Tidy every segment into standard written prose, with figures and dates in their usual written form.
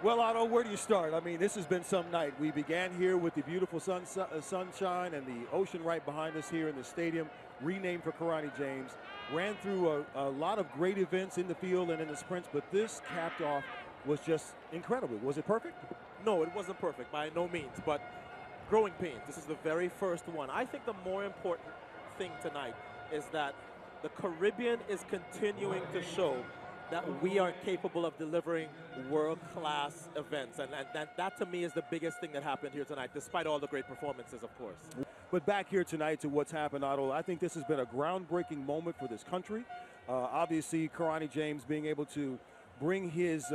Well, Otto, where do you start? I mean, this has been some night. We began here with the beautiful sunshine and the ocean right behind us here in the stadium, renamed for Karani James. Ran through a lot of great events in the field and in the sprints, but this capped off was just incredible. Was it perfect? No, it wasn't perfect by no means, but growing pains. This is the very first one. I think the more important thing tonight is that the Caribbean is continuing to show that we are capable of delivering world-class events. And that to me is the biggest thing that happened here tonight, despite all the great performances, of course. But back here tonight to what's happened, Otto, I think this has been a groundbreaking moment for this country. Obviously, Karani James being able to bring his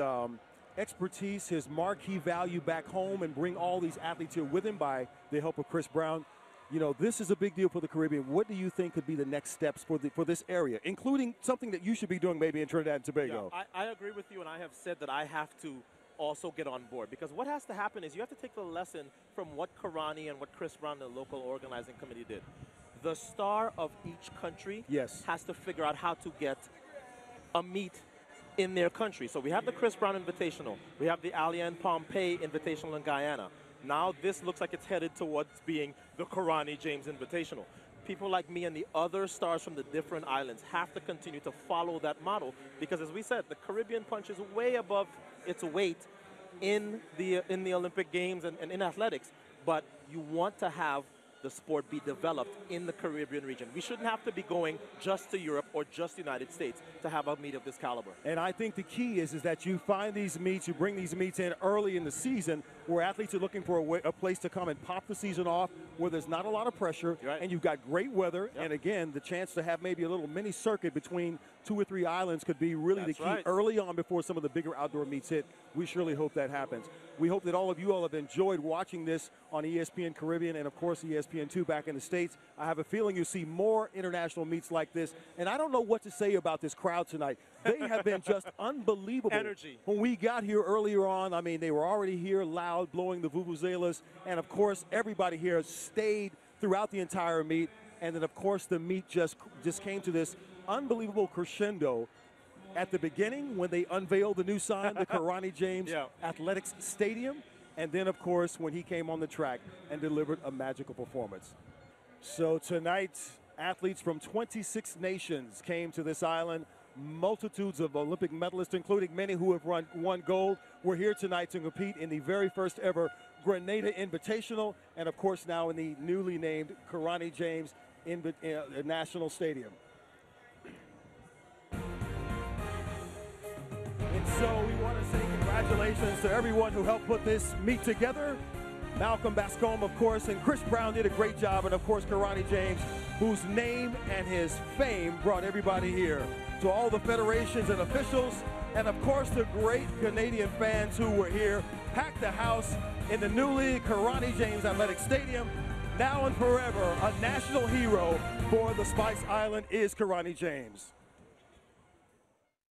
expertise, his marquee value back home and bring all these athletes here with him by the help of Chris Brown. You know, this is a big deal for the Caribbean. What do you think could be the next steps for this area, including something that you should be doing maybe in Trinidad and Tobago? Yeah, I agree with you, and I have said that I have to also get on board, because what has to happen is you have to take the lesson from what Karani and what Chris Brown, the local organizing committee, did. The star of each country has to figure out how to get a meet in their country. So we have the Chris Brown Invitational. We have the Allianz Pompey Invitational in Guyana. Now this looks like it's headed towards being the Karani James Invitational. People like me and the other stars from the different islands have to continue to follow that model, because as we said, the Caribbean punches way above its weight in the Olympic Games and in athletics, but you want to have the sport be developed in the Caribbean region. We shouldn't have to be going just to Europe or just the United States to have a meet of this caliber. And I think the key is that you find these meets, you bring these meets in early in the season where athletes are looking for a place to come and pop the season off, where there's not a lot of pressure, and you've got great weather, and again, the chance to have maybe a little mini circuit between 2 or 3 islands could be really the key early on before some of the bigger outdoor meets hit. We surely hope that happens. We hope that all of you all have enjoyed watching this on ESPN Caribbean and, of course, ESPN2 back in the States. I have a feeling you'll see more international meets like this. And I don't know what to say about this crowd tonight. They have been just unbelievable. Energy. When we got here earlier on, I mean, they were already here loud, blowing the vuvuzelas. And, of course, everybody here stayed throughout the entire meet. And then, of course, the meet just came to this unbelievable crescendo at the beginning when they unveiled the new sign, the Karani James Athletics Stadium, and then, of course, when he came on the track and delivered a magical performance. So tonight, athletes from 26 nations came to this island, multitudes of Olympic medalists, including many who have won gold. We're here tonight to compete in the very first ever Grenada Invitational, and, of course, now in the newly named Karani James National Stadium. And so we want to say congratulations to everyone who helped put this meet together. Malcolm Bascombe, of course, and Chris Brown did a great job, and of course Karani James, whose name and his fame brought everybody here. To all the federations and officials, and of course the great Canadian fans who were here, packed the house in the newly Karani James Athletic Stadium. Now and forever, a national hero for the Spice Island is Karani James.